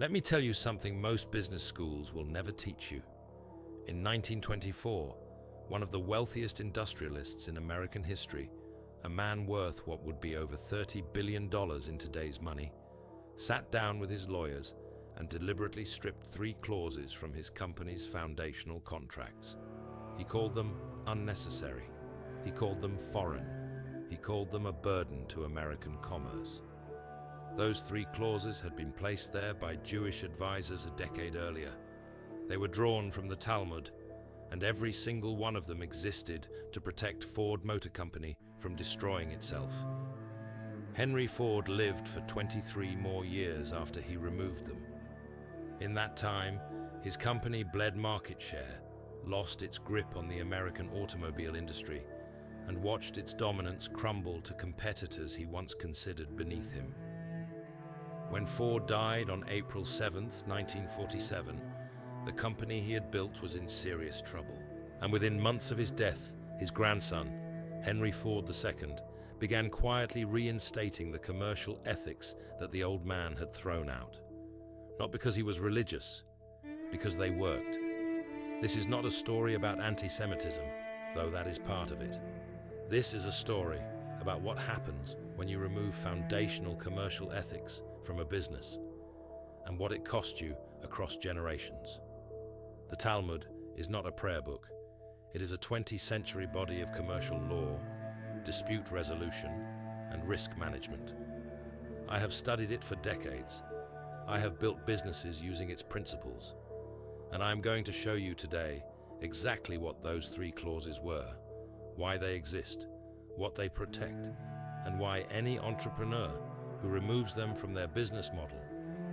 Let me tell you something most business schools will never teach you. In 1924, one of the wealthiest industrialists in American history, a man worth what would be over $30 billion in today's money, sat down with his lawyers and deliberately stripped 3 clauses from his company's foundational contracts. He called them unnecessary. He called them foreign. He called them a burden to American commerce. Those 3 clauses had been placed there by Jewish advisors a decade earlier. They were drawn from the Talmud, and every single one of them existed to protect Ford Motor Company from destroying itself. Henry Ford lived for 23 more years after he removed them. In that time, his company bled market share, lost its grip on the American automobile industry, and watched its dominance crumble to competitors he once considered beneath him. When Ford died on April 7, 1947, the company he had built was in serious trouble. And within months of his death, his grandson, Henry Ford II, began quietly reinstating the commercial ethics that the old man had thrown out. Not because he was religious, because they worked. This is not a story about anti-Semitism, though that is part of it. This is a story about what happens when you remove foundational commercial ethics from a business, and what it cost you across generations. The Talmud is not a prayer book. It is a 20th century body of commercial law, dispute resolution, and risk management. I have studied it for decades. I have built businesses using its principles, and I am going to show you today exactly what those 3 clauses were, why they exist, what they protect, and why any entrepreneur who removes them from their business model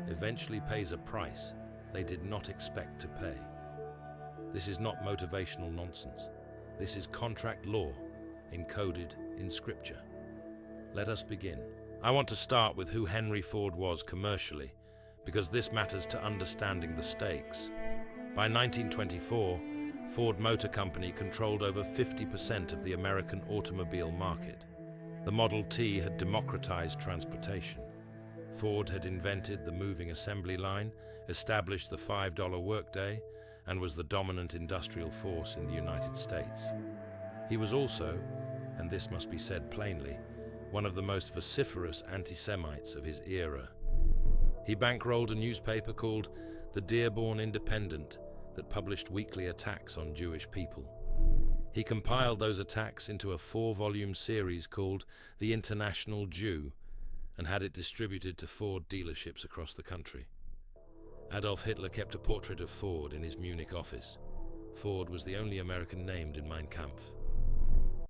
eventually pays a price they did not expect to pay. This is not motivational nonsense. This is contract law encoded in Scripture. Let us begin. I want to start with who Henry Ford was commercially, because this matters to understanding the stakes. By 1924, Ford Motor Company controlled over 50% of the American automobile market. The Model T had democratized transportation. Ford had invented the moving assembly line, established the $5 workday, and was the dominant industrial force in the United States. He was also, and this must be said plainly, one of the most vociferous anti-Semites of his era. He bankrolled a newspaper called the Dearborn Independent that published weekly attacks on Jewish people. He compiled those attacks into a 4-volume series called The International Jew and had it distributed to Ford dealerships across the country. Adolf Hitler kept a portrait of Ford in his Munich office. Ford was the only American named in Mein Kampf.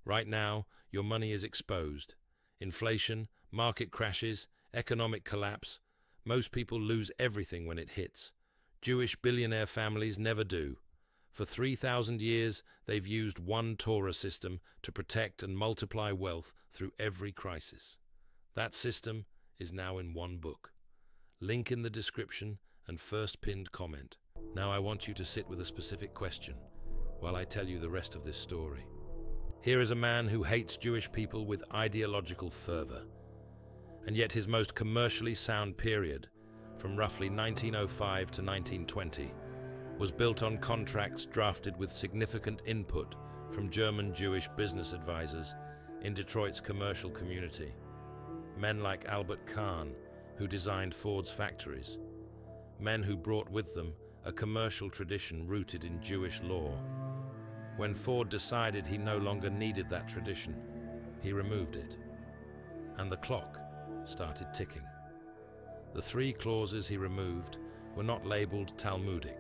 Right now, your money is exposed. Inflation, market crashes, economic collapse. Most people lose everything when it hits. Jewish billionaire families never do. For 3,000 years, they've used one Torah system to protect and multiply wealth through every crisis. That system is now in one book. Link in the description and first pinned comment. Now I want you to sit with a specific question while I tell you the rest of this story. Here is a man who hates Jewish people with ideological fervor, and yet his most commercially sound period, from roughly 1905 to 1920, was built on contracts drafted with significant input from German Jewish business advisors in Detroit's commercial community. Men like Albert Kahn, who designed Ford's factories. Men who brought with them a commercial tradition rooted in Jewish law. When Ford decided he no longer needed that tradition, he removed it, and the clock started ticking. The 3 clauses he removed were not labeled Talmudic.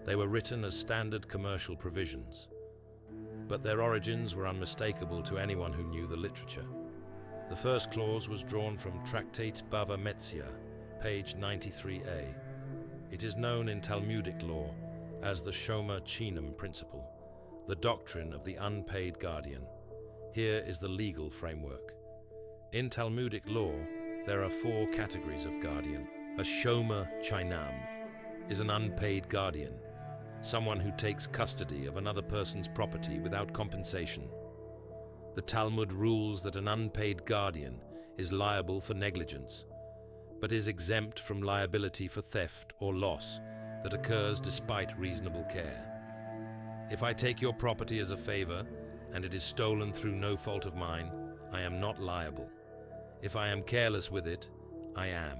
They were written as standard commercial provisions, but their origins were unmistakable to anyone who knew the literature. The first clause was drawn from Tractate Bava Metzia, page 93a. It is known in Talmudic law as the Shomer Chinam principle, the doctrine of the unpaid guardian. Here is the legal framework. In Talmudic law, there are 4 categories of guardian. A Shomer Chinam is an unpaid guardian, someone who takes custody of another person's property without compensation. The Talmud rules that an unpaid guardian is liable for negligence. but is exempt from liability for theft or loss that occurs despite reasonable care. If I take your property as a favor and it is stolen through no fault of mine, I am not liable. If I am careless with it, I am.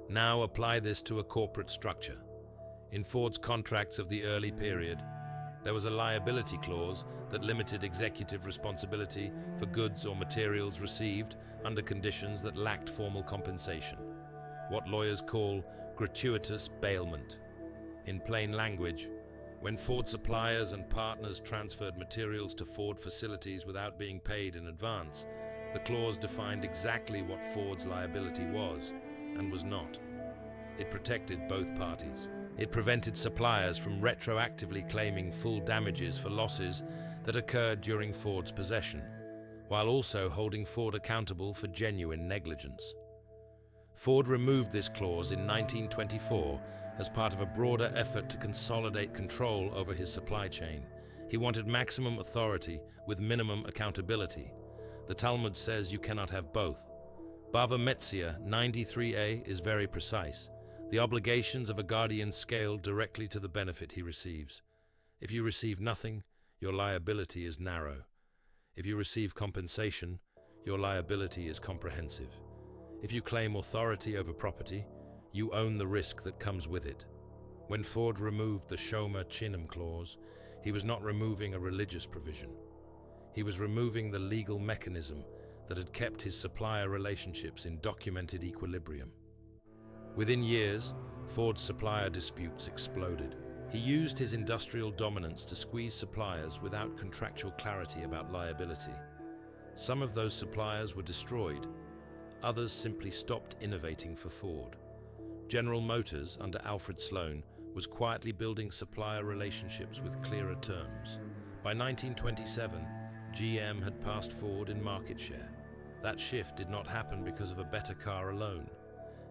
Now apply this to a corporate structure. In Ford's contracts of the early period, there was a liability clause that limited executive responsibility for goods or materials received under conditions that lacked formal compensation, what lawyers call gratuitous bailment. In plain language, when Ford suppliers and partners transferred materials to Ford facilities without being paid in advance, the clause defined exactly what Ford's liability was and was not. It protected both parties. It prevented suppliers from retroactively claiming full damages for losses that occurred during Ford's possession, while also holding Ford accountable for genuine negligence. Ford removed this clause in 1924 as part of a broader effort to consolidate control over his supply chain. He wanted maximum authority with minimum accountability. The Talmud says you cannot have both. Bava Metzia 93a is very precise. The obligations of a guardian scale directly to the benefit he receives. If you receive nothing, your liability is narrow. If you receive compensation, your liability is comprehensive. If you claim authority over property, you own the risk that comes with it. When Ford removed the Shomer Chinam clause, he was not removing a religious provision. He was removing the legal mechanism that had kept his supplier relationships in documented equilibrium. Within years, Ford's supplier disputes exploded. He used his industrial dominance to squeeze suppliers without contractual clarity about liability. Some of those suppliers were destroyed. Others simply stopped innovating for Ford. General Motors, under Alfred Sloan, was quietly building supplier relationships with clearer terms. By 1927, GM had passed Ford in market share. That shift did not happen because of a better car alone.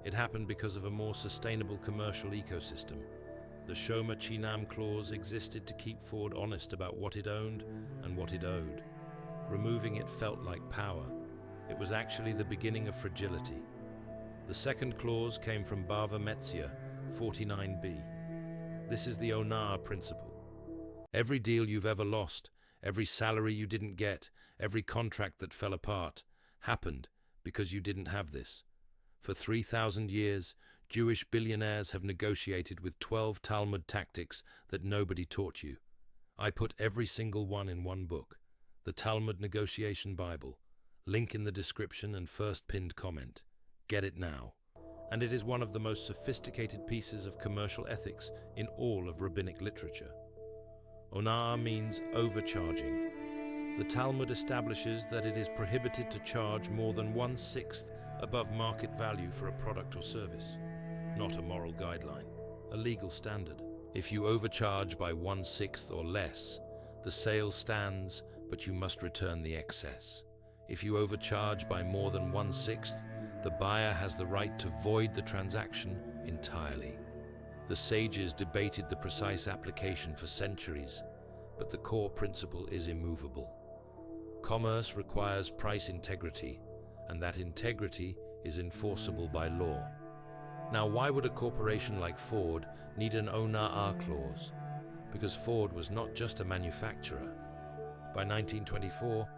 It happened because of a more sustainable commercial ecosystem. The Shomer Chinam clause existed to keep Ford honest about what it owned and what it owed. Removing it felt like power. It was actually the beginning of fragility. The second clause came from Bava Metzia 49b. This is the Onar principle. Every deal you've ever lost, every salary you didn't get, every contract that fell apart, happened because you didn't have this. For 3,000 years, Jewish billionaires have negotiated with 12 Talmud tactics that nobody taught you. I put every single one in one book, the Talmud Negotiation Bible. Link in the description and first pinned comment. Get it now. And it is one of the most sophisticated pieces of commercial ethics in all of rabbinic literature. Onar means overcharging. The Talmud establishes that it is prohibited to charge more than 1/6 above market value for a product or service. Not a moral guideline, a legal standard. If you overcharge by 1/6 or less, the sale stands, but you must return the excess. If you overcharge by more than 1/6, the buyer has the right to void the transaction entirely. The sages debated the precise application for centuries, but the core principle is immovable. Commerce requires price integrity, and that integrity is enforceable by law. Now, why would a corporation like Ford need an Onar clause? Because Ford was not just a manufacturer. By 1924,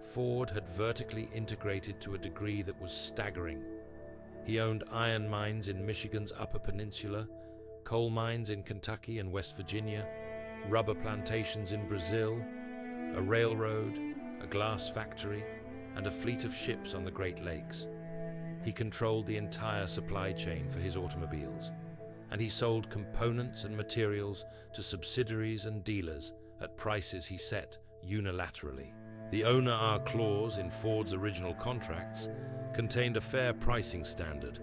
Ford had vertically integrated to a degree that was staggering. He owned iron mines in Michigan's Upper Peninsula, coal mines in Kentucky and West Virginia, rubber plantations in Brazil, a railroad, a glass factory, and a fleet of ships on the Great Lakes. He controlled the entire supply chain for his automobiles, and he sold components and materials to subsidiaries and dealers at prices he set unilaterally. The Onar clause in Ford's original contracts contained a fair pricing standard.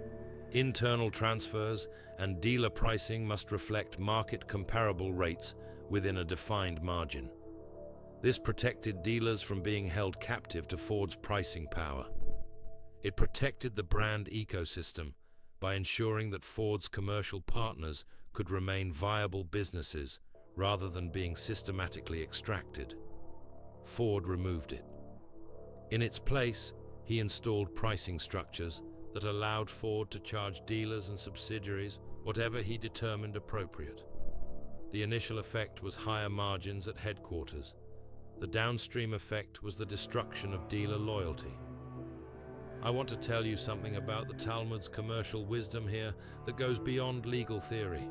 Internal transfers and dealer pricing must reflect market comparable rates within a defined margin. This protected dealers from being held captive to Ford's pricing power. It protected the brand ecosystem by ensuring that Ford's commercial partners could remain viable businesses rather than being systematically extracted. Ford removed it. In its place, he installed pricing structures that allowed Ford to charge dealers and subsidiaries whatever he determined appropriate. The initial effect was higher margins at headquarters. The downstream effect was the destruction of dealer loyalty. I want to tell you something about the Talmud's commercial wisdom here that goes beyond legal theory.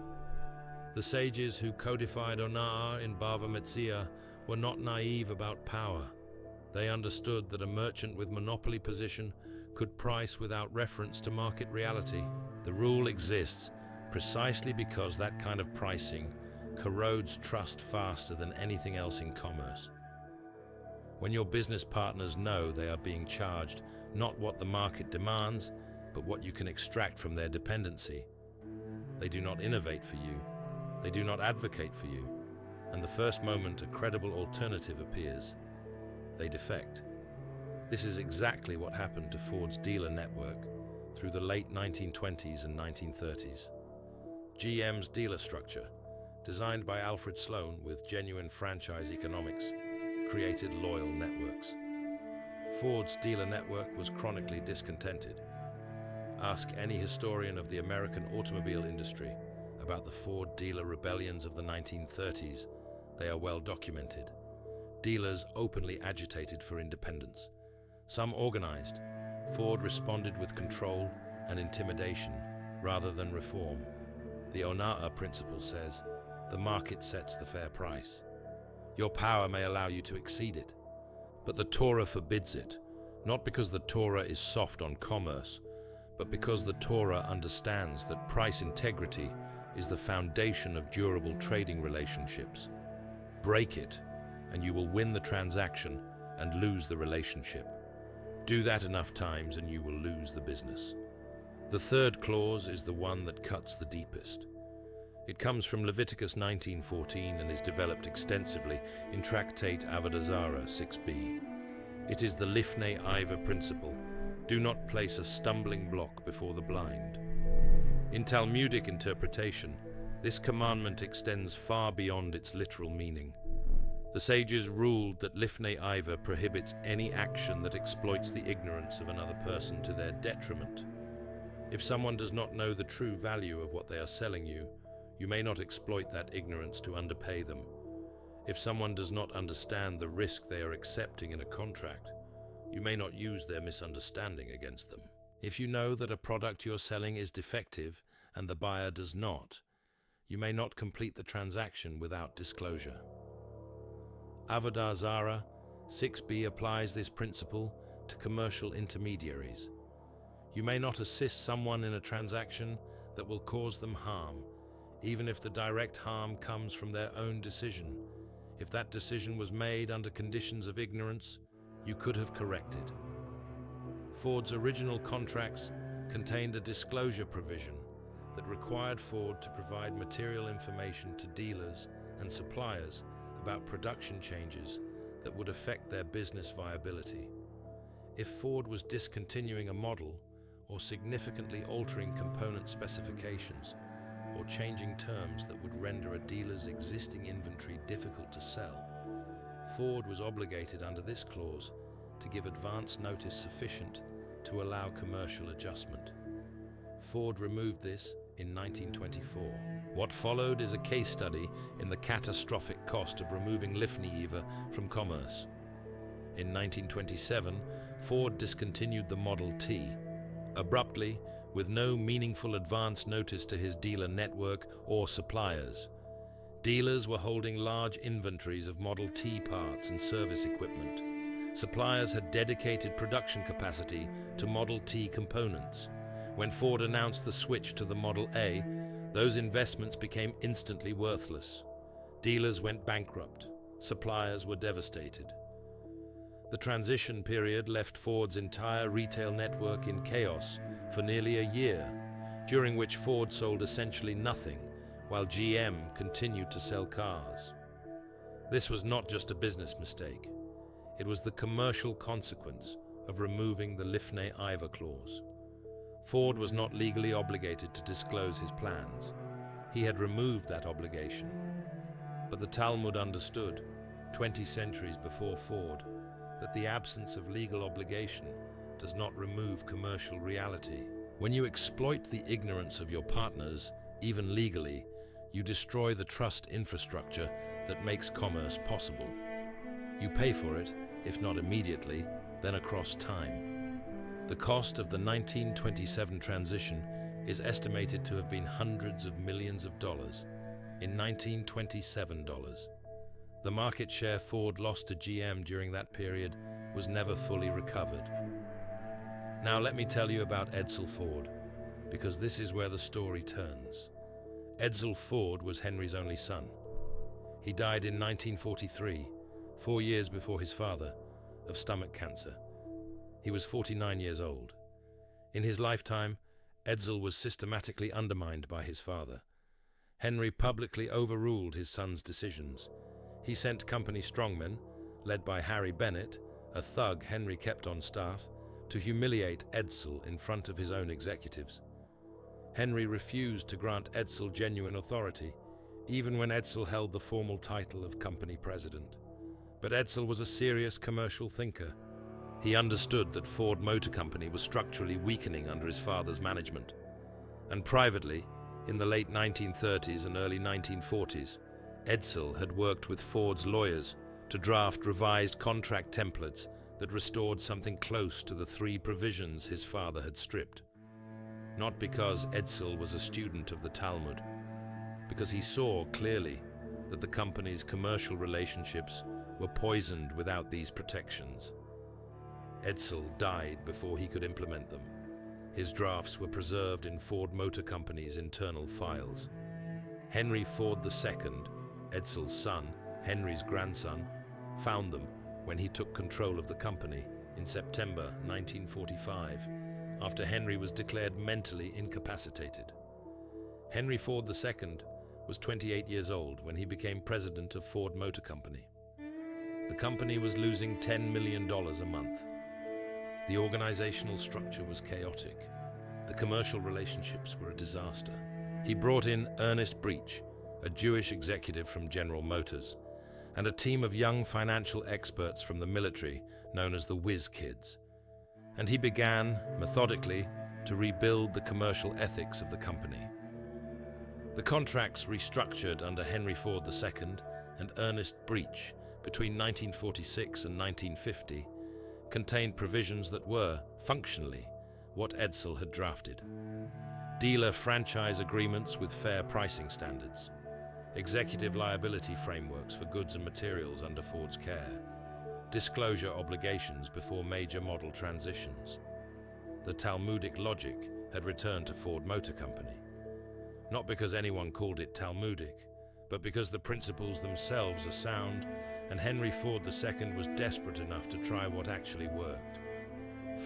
The sages who codified Ona'ah in Bava Metzia were not naive about power. They understood that a merchant with monopoly position could price without reference to market reality. The rule exists precisely because that kind of pricing corrodes trust faster than anything else in commerce. When your business partners know they are being charged not what the market demands, but what you can extract from their dependency, they do not innovate for you, they do not advocate for you, and the first moment a credible alternative appears, they defect. This is exactly what happened to Ford's dealer network through the late 1920s and 1930s. GM's dealer structure, designed by Alfred Sloan with genuine franchise economics, created loyal networks. Ford's dealer network was chronically discontented. Ask any historian of the American automobile industry about the Ford dealer rebellions of the 1930s. They are well documented. Dealers openly agitated for independence. Some organized. Ford responded with control and intimidation rather than reform. The Ona'ah principle says, the market sets the fair price. Your power may allow you to exceed it, but the Torah forbids it, not because the Torah is soft on commerce, but because the Torah understands that price integrity is the foundation of durable trading relationships. Break it, and you will win the transaction and lose the relationship. Do that enough times and you will lose the business. The third clause is the one that cuts the deepest. It comes from Leviticus 19:14 and is developed extensively in Tractate Avodah Zarah 6b. It is the Lifnei Iva principle. Do not place a stumbling block before the blind. In Talmudic interpretation, this commandment extends far beyond its literal meaning. The sages ruled that Lifnei Iva prohibits any action that exploits the ignorance of another person to their detriment. If someone does not know the true value of what they are selling you, you may not exploit that ignorance to underpay them. If someone does not understand the risk they are accepting in a contract, you may not use their misunderstanding against them. If you know that a product you're selling is defective and the buyer does not, you may not complete the transaction without disclosure. Avodah Zarah 6b applies this principle to commercial intermediaries. You may not assist someone in a transaction that will cause them harm, even if the direct harm comes from their own decision. If that decision was made under conditions of ignorance, you could have corrected. Ford's original contracts contained a disclosure provision that required Ford to provide material information to dealers and suppliers about production changes that would affect their business viability. If Ford was discontinuing a model or significantly altering component specifications or changing terms that would render a dealer's existing inventory difficult to sell, Ford was obligated under this clause to give advance notice sufficient to allow commercial adjustment. Ford removed this in 1924. What followed is a case study in the catastrophic cost of removing Lifnei Iva from commerce. In 1927, Ford discontinued the Model T, abruptly, with no meaningful advance notice to his dealer network or suppliers. Dealers were holding large inventories of Model T parts and service equipment. Suppliers had dedicated production capacity to Model T components. When Ford announced the switch to the Model A, those investments became instantly worthless. Dealers went bankrupt. Suppliers were devastated. The transition period left Ford's entire retail network in chaos for nearly a year, during which Ford sold essentially nothing, while GM continued to sell cars. This was not just a business mistake. It was the commercial consequence of removing the Lifnei Iva clause. Ford was not legally obligated to disclose his plans. He had removed that obligation. But the Talmud understood, 20 centuries before Ford, that the absence of legal obligation does not remove commercial reality. When you exploit the ignorance of your partners, even legally, you destroy the trust infrastructure that makes commerce possible. You pay for it, if not immediately, then across time. The cost of the 1927 transition is estimated to have been hundreds of millions of dollars. In 1927 dollars. The market share Ford lost to GM during that period was never fully recovered. Now let me tell you about Edsel Ford, because this is where the story turns. Edsel Ford was Henry's only son. He died in 1943, 4 years before his father, of stomach cancer. He was 49 years old. In his lifetime, Edsel was systematically undermined by his father. Henry publicly overruled his son's decisions. He sent company strongmen, led by Harry Bennett, a thug Henry kept on staff, to humiliate Edsel in front of his own executives. Henry refused to grant Edsel genuine authority, even when Edsel held the formal title of company president. But Edsel was a serious commercial thinker. He understood that Ford Motor Company was structurally weakening under his father's management. And privately, in the late 1930s and early 1940s, Edsel had worked with Ford's lawyers to draft revised contract templates that restored something close to the 3 provisions his father had stripped. Not because Edsel was a student of the Talmud, because he saw clearly that the company's commercial relationships were poisoned without these protections. Edsel died before he could implement them. His drafts were preserved in Ford Motor Company's internal files. Henry Ford II, Edsel's son, Henry's grandson, found them when he took control of the company in September 1945, after Henry was declared mentally incapacitated. Henry Ford II was 28 years old when he became president of Ford Motor Company. The company was losing $10 million a month. The organizational structure was chaotic. The commercial relationships were a disaster. He brought in Ernest Breach, a Jewish executive from General Motors, and a team of young financial experts from the military known as the Whiz Kids. And he began, methodically, to rebuild the commercial ethics of the company. The contracts restructured under Henry Ford II and Ernest Breach between 1946 and 1950 contained provisions that were, functionally, what Edsel had drafted. Dealer franchise agreements with fair pricing standards, executive liability frameworks for goods and materials under Ford's care, disclosure obligations before major model transitions. The Talmudic logic had returned to Ford Motor Company, not because anyone called it Talmudic, but because the principles themselves are sound, and Henry Ford II was desperate enough to try what actually worked.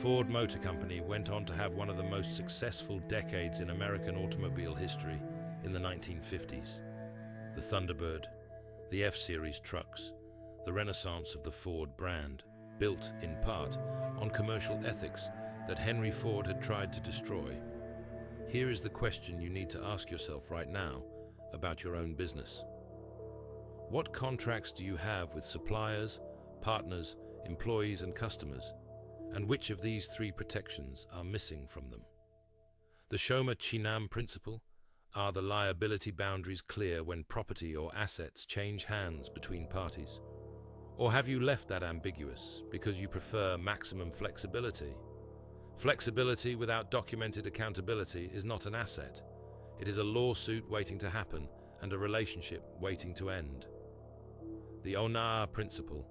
Ford Motor Company went on to have one of the most successful decades in American automobile history in the 1950s. The Thunderbird, the F-Series trucks, the renaissance of the Ford brand, built, in part, on commercial ethics that Henry Ford had tried to destroy. Here is the question you need to ask yourself right now about your own business. What contracts do you have with suppliers, partners, employees, and customers? And which of these 3 protections are missing from them? The Shomer Chinam principle: are the liability boundaries clear when property or assets change hands between parties? Or have you left that ambiguous because you prefer maximum flexibility? Flexibility without documented accountability is not an asset. It is a lawsuit waiting to happen and a relationship waiting to end. The Onah principle: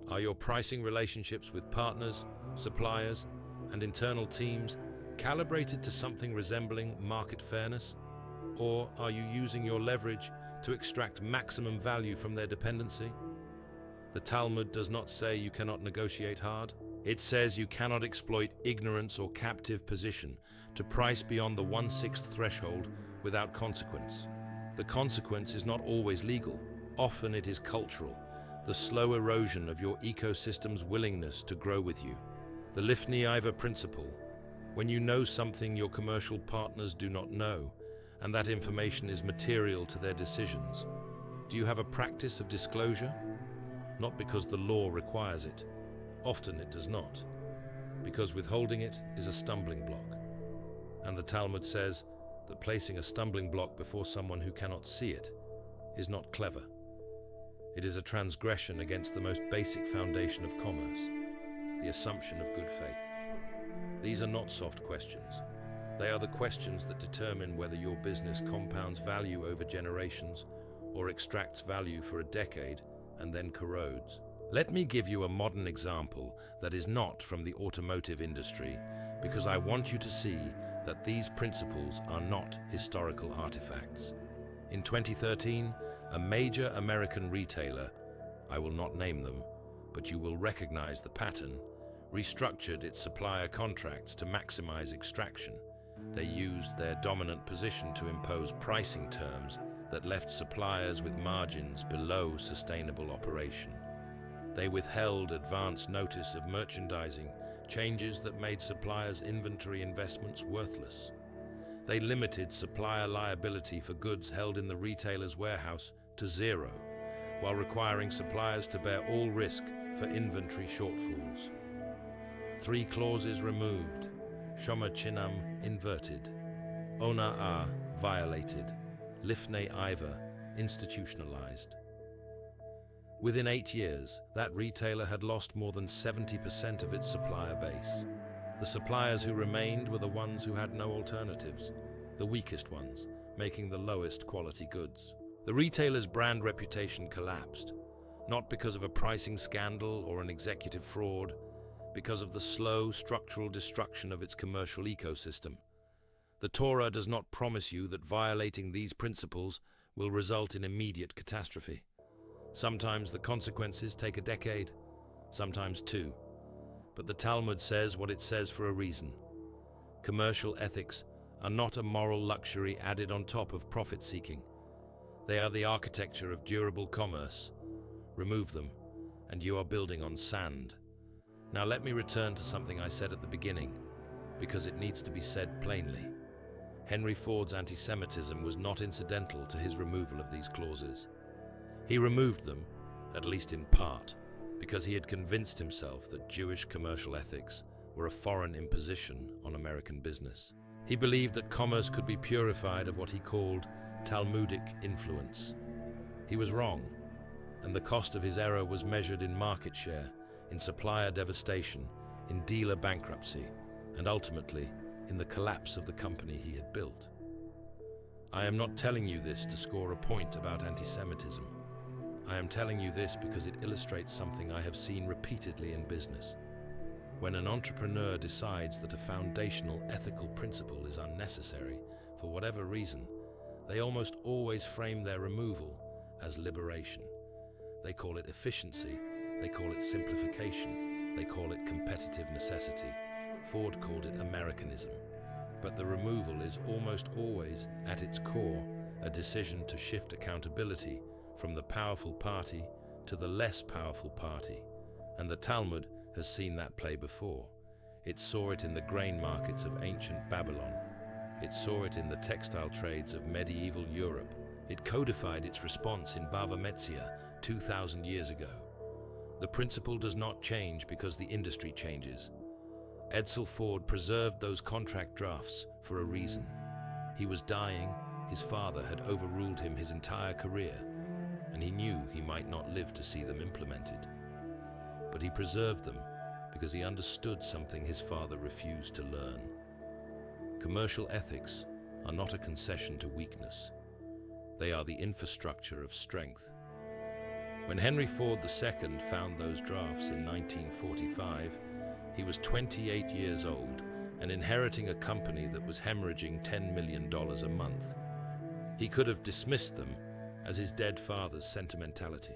are your pricing relationships with partners, suppliers, and internal teams calibrated to something resembling market fairness? Or are you using your leverage to extract maximum value from their dependency? The Talmud does not say you cannot negotiate hard. It says you cannot exploit ignorance or captive position to price beyond the 1/6 threshold without consequence. The consequence is not always legal. Often it is cultural, the slow erosion of your ecosystem's willingness to grow with you. The Lifnei Iva principle: when you know something your commercial partners do not know, and that information is material to their decisions, do you have a practice of disclosure? Not because the law requires it. Often it does not, because withholding it is a stumbling block. And the Talmud says that placing a stumbling block before someone who cannot see it is not clever. It is a transgression against the most basic foundation of commerce, the assumption of good faith. These are not soft questions. They are the questions that determine whether your business compounds value over generations or extracts value for a decade and then corrodes. Let me give you a modern example that is not from the automotive industry, because I want you to see that these principles are not historical artifacts. In 2013, a major American retailer, I will not name them, but you will recognize the pattern, restructured its supplier contracts to maximize extraction. They used their dominant position to impose pricing terms that left suppliers with margins below sustainable operation. They withheld advance notice of merchandising, changes that made suppliers' inventory investments worthless. They limited supplier liability for goods held in the retailer's warehouse to zero, while requiring suppliers to bear all risk for inventory shortfalls. 3 clauses removed, Shomer Chinam inverted, Ona violated, Lifnei Iva institutionalized. Within 8 years, that retailer had lost more than 70% of its supplier base. The suppliers who remained were the ones who had no alternatives, the weakest ones, making the lowest quality goods. The retailer's brand reputation collapsed, not because of a pricing scandal or an executive fraud, because of the slow structural destruction of its commercial ecosystem. The Torah does not promise you that violating these principles will result in immediate catastrophe. Sometimes the consequences take a decade, sometimes 2. But the Talmud says what it says for a reason. Commercial ethics are not a moral luxury added on top of profit-seeking. They are the architecture of durable commerce. Remove them, and you are building on sand. Now let me return to something I said at the beginning, because it needs to be said plainly. Henry Ford's anti-Semitism was not incidental to his removal of these clauses. He removed them, at least in part, because he had convinced himself that Jewish commercial ethics were a foreign imposition on American business. He believed that commerce could be purified of what he called Talmudic influence. He was wrong, and the cost of his error was measured in market share, in supplier devastation, in dealer bankruptcy, and ultimately in the collapse of the company he had built. I am not telling you this to score a point about anti-Semitism. I am telling you this because it illustrates something I have seen repeatedly in business. When an entrepreneur decides that a foundational ethical principle is unnecessary for whatever reason, they almost always frame their removal as liberation. They call it efficiency, they call it simplification, they call it competitive necessity. Ford called it Americanism. But the removal is almost always, at its core, a decision to shift accountability from the powerful party to the less powerful party. And the Talmud has seen that play before. It saw it in the grain markets of ancient Babylon. It saw it in the textile trades of medieval Europe. It codified its response in Bava Metzia 2,000 years ago. The principle does not change because the industry changes. Edsel Ford preserved those contract drafts for a reason. He was dying, his father had overruled him his entire career, and he knew he might not live to see them implemented. But he preserved them because he understood something his father refused to learn. Commercial ethics are not a concession to weakness. They are the infrastructure of strength. When Henry Ford II found those drafts in 1945, he was 28 years old and inheriting a company that was hemorrhaging $10 million a month. He could have dismissed them as his dead father's sentimentality.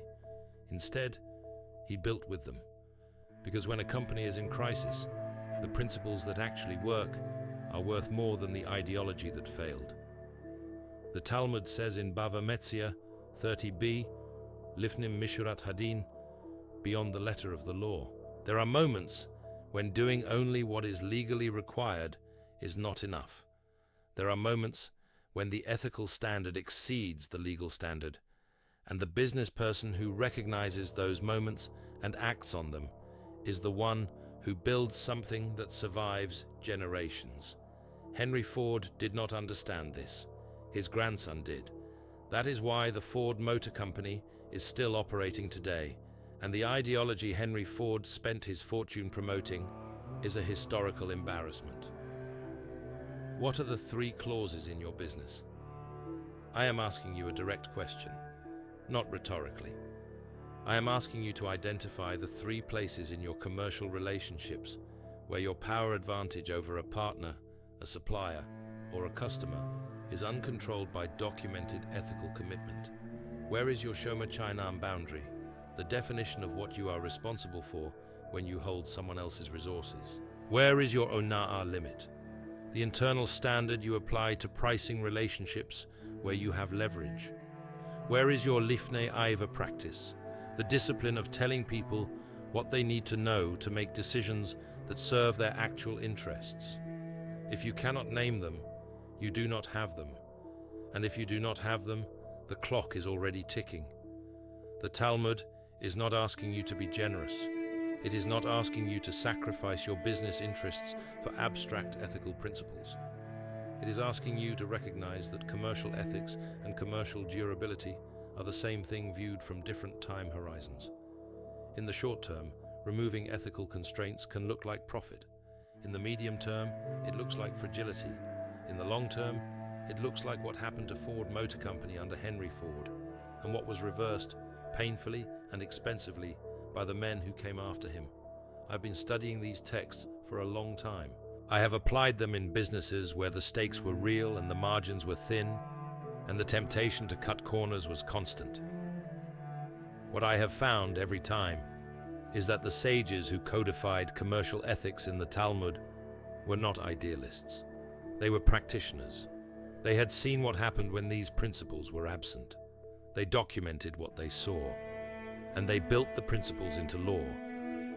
Instead, he built with them. Because when a company is in crisis, the principles that actually work are worth more than the ideology that failed. The Talmud says in Bava Metzia 30b, Lifnim Mishurat Hadin, beyond the letter of the law. There are moments when doing only what is legally required is not enough. There are moments when the ethical standard exceeds the legal standard, and the business person who recognizes those moments and acts on them is the one who builds something that survives generations. Henry Ford did not understand this. His grandson did. That is why the Ford Motor Company is still operating today, and the ideology Henry Ford spent his fortune promoting is a historical embarrassment. What are the 3 clauses in your business? I am asking you a direct question, not rhetorically. I am asking you to identify the 3 places in your commercial relationships where your power advantage over a partner, a supplier, or a customer is uncontrolled by documented ethical commitment. Where is your Shoma Chainam boundary, the definition of what you are responsible for when you hold someone else's resources? Where is your Ona'ah limit, the internal standard you apply to pricing relationships where you have leverage? Where is your Lifnei Aiva practice, the discipline of telling people what they need to know to make decisions that serve their actual interests? If you cannot name them, you do not have them. And if you do not have them, the clock is already ticking. The Talmud is not asking you to be generous. It is not asking you to sacrifice your business interests for abstract ethical principles. It is asking you to recognize that commercial ethics and commercial durability are the same thing viewed from different time horizons. In the short term, removing ethical constraints can look like profit. In the medium term, it looks like fragility. In the long term, it looks like what happened to Ford Motor Company under Henry Ford, and what was reversed painfully and expensively by the men who came after him. I've been studying these texts for a long time. I have applied them in businesses where the stakes were real and the margins were thin, and the temptation to cut corners was constant. What I have found every time is that the sages who codified commercial ethics in the Talmud were not idealists. They were practitioners. They had seen what happened when these principles were absent. They documented what they saw, and they built the principles into law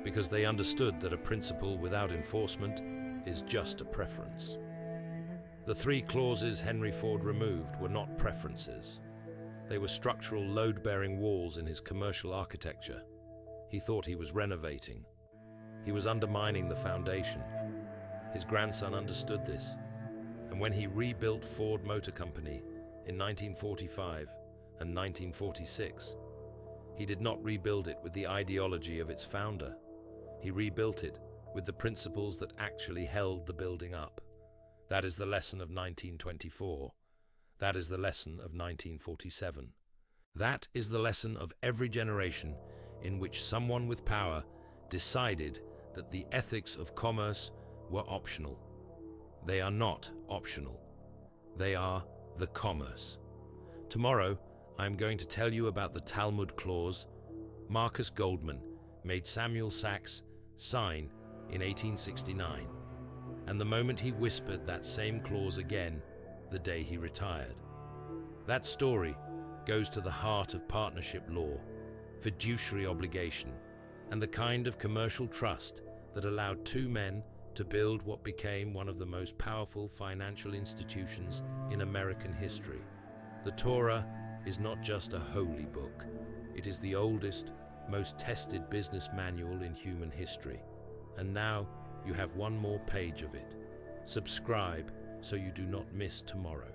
because they understood that a principle without enforcement is just a preference. The 3 clauses Henry Ford removed were not preferences. They were structural load-bearing walls in his commercial architecture. He thought he was renovating. He was undermining the foundation. His grandson understood this, and when he rebuilt Ford Motor Company in 1945 and 1946, he did not rebuild it with the ideology of its founder. He rebuilt it with the principles that actually held the building up. That is the lesson of 1924. That is the lesson of 1947. That is the lesson of every generation in which someone with power decided that the ethics of commerce were optional. They are not optional. They are the commerce. Tomorrow, I am going to tell you about the Talmud clause Marcus Goldman made Samuel Sachs sign in 1869, and the moment he whispered that same clause again, the day he retired. That story goes to the heart of partnership law, fiduciary obligation, and the kind of commercial trust that allowed 2 men to build what became one of the most powerful financial institutions in American history. The Torah is not just a holy book. It is the oldest, most tested business manual in human history. And now you have one more page of it. Subscribe so you do not miss tomorrow.